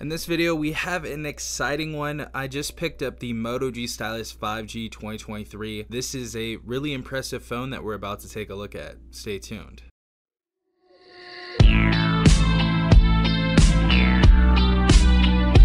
In this video, we have an exciting one. I just picked up the Moto G Stylus 5G 2023. This is a really impressive phone that we're about to take a look at. Stay tuned.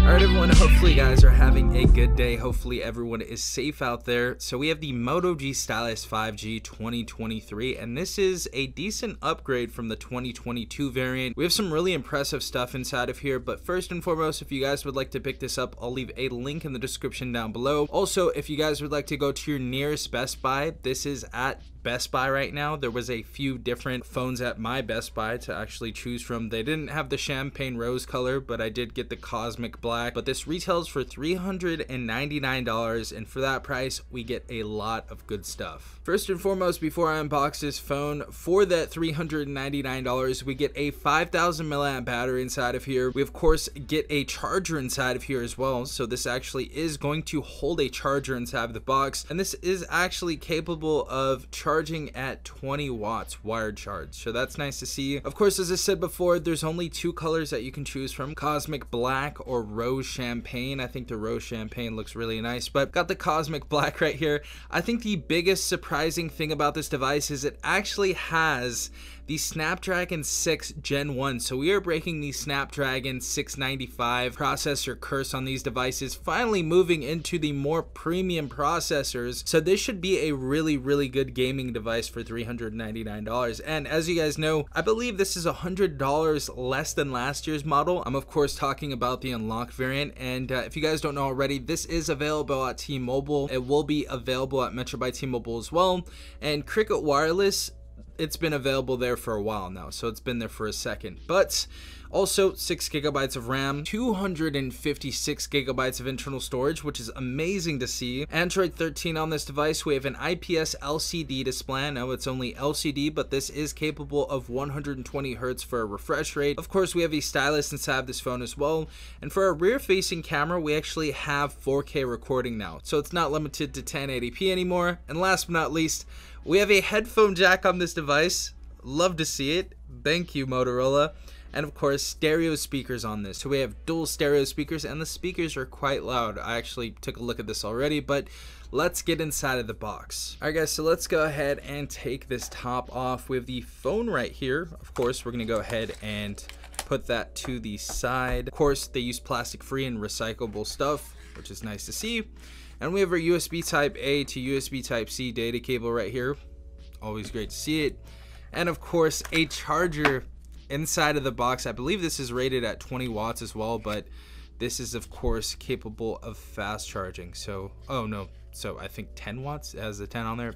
Alright everyone, hopefully you guys are having a good day. Hopefully everyone is safe out there. So we have the Moto G Stylus 5G 2023, and this is a decent upgrade from the 2022 variant. We have some really impressive stuff inside of here, but first and foremost, if you guys would like to pick this up, I'll leave a link in the description down below. Also, if you guys would like to go to your nearest Best Buy, this is at Best Buy right now. There was a few different phones at my Best Buy to actually choose from. They didn't have the champagne rose color, but I did get the cosmic black. But this retails for $399, and for that price, we get a lot of good stuff. First and foremost, before I unbox this phone, for that $399, we get a 5,000 milliamp battery inside of here. We of course get a charger inside of here as well. So this actually is going to hold a charger inside of the box, and this is actually capable of charging at 20 watts wired charge, so that's nice to see. Of course, as I said before, there's only two colors that you can choose from: cosmic black or rose champagne. I think the rose champagne looks really nice, but got the cosmic black right here. I think the biggest surprising thing about this device is it actually has the Snapdragon 6 Gen 1. So we are breaking the Snapdragon 695 processor curse on these devices, finally moving into the more premium processors. So this should be a really good gaming device for $399. And as you guys know, I believe this is $100 less than last year's model. I'm of course talking about the unlocked variant, and if you guys don't know already, this is available at T-Mobile. It will be available at Metro by T-Mobile as well, and Cricket Wireless, it's been available there for a while now, so it's been there for a second. But also 6 GB of RAM, 256 GB of internal storage, which is amazing to see. Android 13 on this device. We have an IPS LCD display. I know it's only LCD, but this is capable of 120 Hz for a refresh rate. Of course, we have a stylus inside of this phone as well. And for our rear-facing camera, we actually have 4K recording now, so it's not limited to 1080p anymore. And last but not least, we have a headphone jack on this device. Love to see it. Thank you, Motorola. And of course, stereo speakers on this. So we have dual stereo speakers, and the speakers are quite loud. I actually took a look at this already, but let's get inside of the box. All right guys, so let's go ahead and take this top off. We have the phone right here. Of course, we're gonna go ahead and put that to the side. Of course, they use plastic-free and recyclable stuff, which is nice to see. And we have our USB type A to USB type C data cable right here. Always great to see it. And of course, a charger inside of the box. I believe this is rated at 20 watts as well, but this is of course capable of fast charging. So, oh no, so I think 10 watts, it has a 10 on there.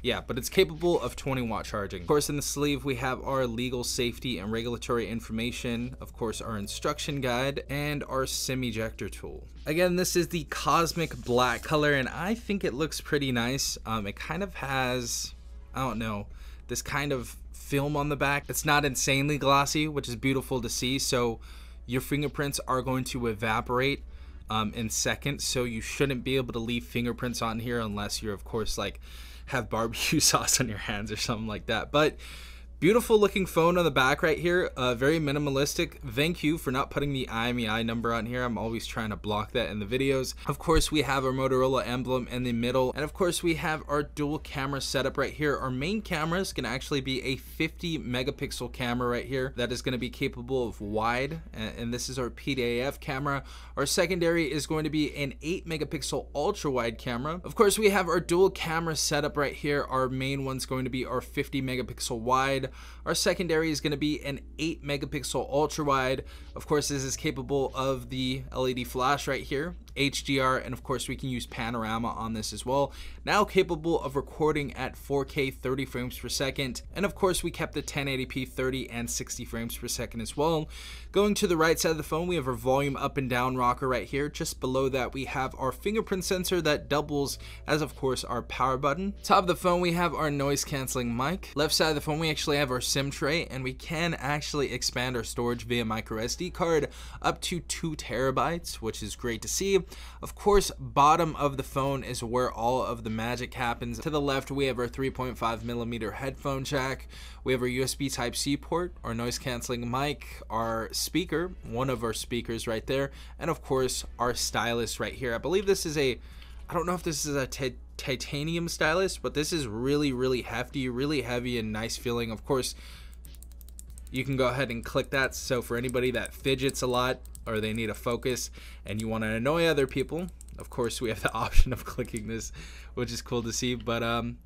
Yeah, but it's capable of 20 watt charging. Of course, in the sleeve, we have our legal, safety, and regulatory information. Of course, our instruction guide and our SIM ejector tool. Again, this is the cosmic black color, and I think it looks pretty nice. It kind of has, I don't know, this kind of film on the back. It's not insanely glossy, which is beautiful to see. So your fingerprints are going to evaporate in seconds. So you shouldn't be able to leave fingerprints on here unless you're, of course, like have barbecue sauce on your hands or something like that. But beautiful looking phone on the back right here, very minimalistic. Thank you for not putting the IMEI number on here. I'm always trying to block that in the videos. Of course, we have our Motorola emblem in the middle, and of course we have our dual camera setup right here. Our main camera is going to actually be a 50 megapixel camera right here that is going to be capable of wide, and this is our PDAF camera. Our secondary is going to be an 8 megapixel ultra wide camera. Of course, we have our dual camera setup right here. Our main one's going to be our 50 megapixel wide. Our secondary is going to be an 8 megapixel ultra wide. Of course, this is capable of the LED flash right here, HDR, and of course we can use panorama on this as well. Now capable of recording at 4K 30 frames per second, and of course we kept the 1080p 30 and 60 frames per second as well. Going to the right side of the phone, we have our volume up and down rocker right here. Just below that, we have our fingerprint sensor that doubles as, of course, our power button. Top of the phone, we have our noise canceling mic. Left side of the phone, we actually have our SIM tray, and we can actually expand our storage via micro SD card up to 2 terabytes, which is great to see. Of course, bottom of the phone is where all of the magic happens. To the left, we have our 3.5mm headphone jack. We have our USB Type-C port, our noise canceling mic, our speaker, one of our speakers right there, and of course our stylus right here. I believe this is a, I don't know if this is a titanium stylus, but this is really hefty, really heavy and nice feeling. Of course, you can go ahead and click that. So for anybody that fidgets a lot or they need a focus and you want to annoy other people, of course we have the option of clicking this, which is cool to see. But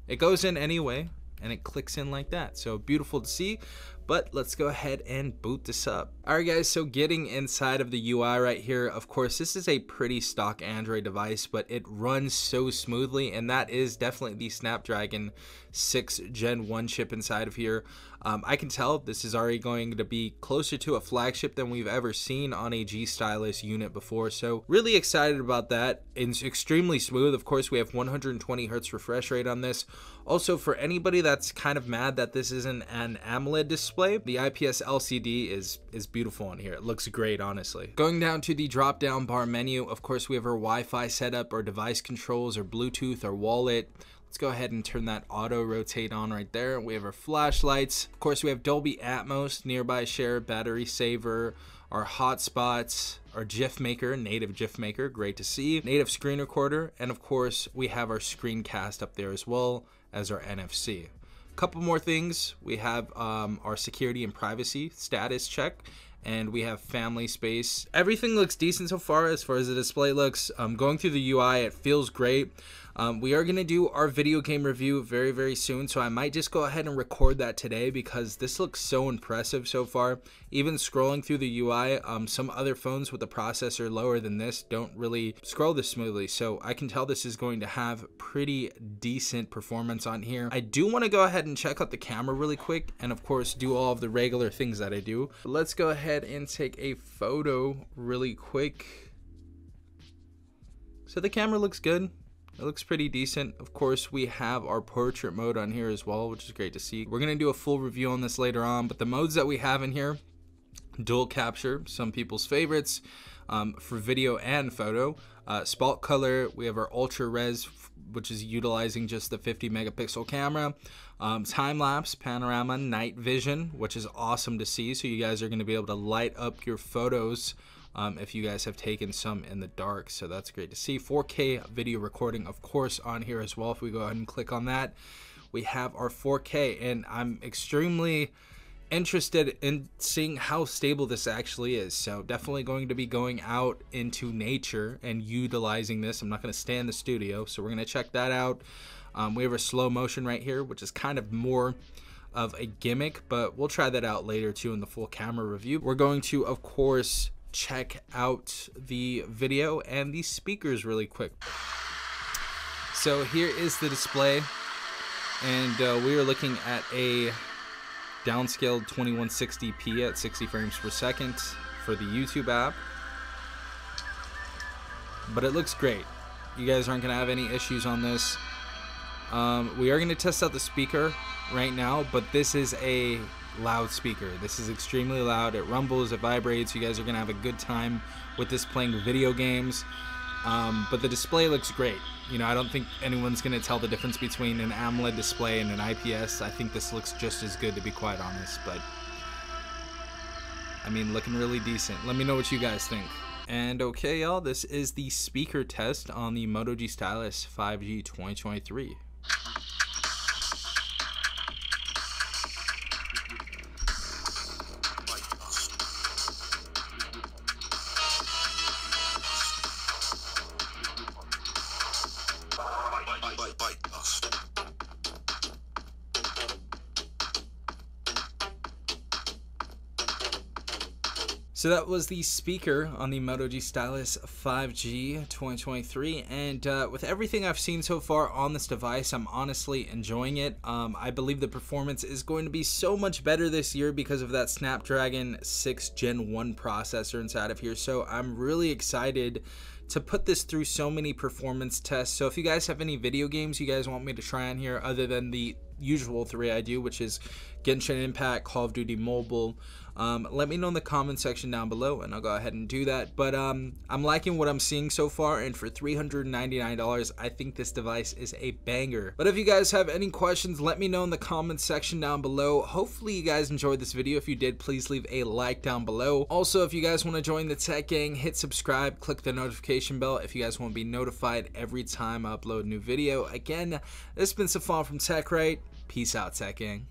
it goes in anyway and it clicks in like that, so beautiful to see. But let's go ahead and boot this up. Alright guys, so getting inside of the UI right here, of course this is a pretty stock Android device, but it runs so smoothly, and that is definitely the Snapdragon 6 Gen 1 chip inside of here. I can tell this is already going to be closer to a flagship than we've ever seen on a G Stylus unit before, so really excited about that. It's extremely smooth. Of course, we have 120 Hz refresh rate on this. Also, for anybody that's kind of mad that this isn't an AMOLED display, the IPS LCD is beautiful on here. It looks great, honestly. Going down to the drop down bar menu, of course we have our Wi-Fi setup, our device controls, our Bluetooth, our wallet. Let's go ahead and turn that auto rotate on right there. We have our flashlights. Of course, we have Dolby Atmos, nearby share, battery saver, our hotspots, our GIF maker, native GIF maker, great to see, native screen recorder, and of course, we have our screencast up there as well as our NFC. Couple more things. We have our security and privacy status check, and we have family space. Everything looks decent so far as the display looks. Going through the UI, it feels great. We are going to do our video game review very soon, so I might just go ahead and record that today because this looks so impressive so far. Even scrolling through the UI, some other phones with a processor lower than this don't really scroll this smoothly, so I can tell this is going to have pretty decent performance on here. I do want to go ahead and check out the camera really quick, and of course do all of the regular things that I do. But let's go ahead and take a photo really quick. So the camera looks good. It looks pretty decent. Of course, we have our portrait mode on here as well, which is great to see. We're going to do a full review on this later on, but the modes that we have in here, dual capture, some people's favorites, for video and photo. Spot color, we have our ultra res, which is utilizing just the 50 megapixel camera. Time lapse, panorama, night vision, which is awesome to see. So you guys are going to be able to light up your photos if you guys have taken some in the dark, so that's great to see. 4K video recording, of course, on here as well. If we go ahead and click on that, we have our 4K, and I'm extremely interested in seeing how stable this actually is. So definitely going to be going out into nature and utilizing this. I'm not going to stay in the studio, so we're going to check that out. We have a slow motion right here, which is kind of more of a gimmick, but we'll try that out later too in the full camera review. We're going to, of course, check out the video and the speakers really quick. So here is the display, and we are looking at a downscaled 2160p at 60 frames per second for the YouTube app, but it looks great. You guys aren't gonna have any issues on this. We are gonna test out the speaker right now, but this is a loudspeaker. This is extremely loud. It rumbles, it vibrates. You guys are gonna have a good time with this playing video games. But the display looks great. You know, I don't think anyone's gonna tell the difference between an AMOLED display and an IPS. I think this looks just as good, to be quite honest, but I mean, looking really decent. Let me know what you guys think. And okay, y'all, this is the speaker test on the Moto G Stylus 5G 2023. So that was the speaker on the Moto G Stylus 5G 2023, and with everything I've seen so far on this device, I'm honestly enjoying it. I believe the performance is going to be so much better this year because of that Snapdragon 6 Gen 1 processor inside of here, so I'm really excited to put this through so many performance tests. So if you guys have any video games you guys want me to try on here other than the usual 3 I do, which is Genshin Impact, Call of Duty Mobile, let me know in the comment section down below and I'll go ahead and do that. But I'm liking what I'm seeing so far, and for $399 I think this device is a banger. But if you guys have any questions, let me know in the comments section down below. Hopefully you guys enjoyed this video. If you did, please leave a like down below. Also, if you guys want to join the tech gang, hit subscribe, click the notification bell if you guys want to be notified every time I upload a new video. Again, this has been Safan from TechRight. Peace out, tech gang.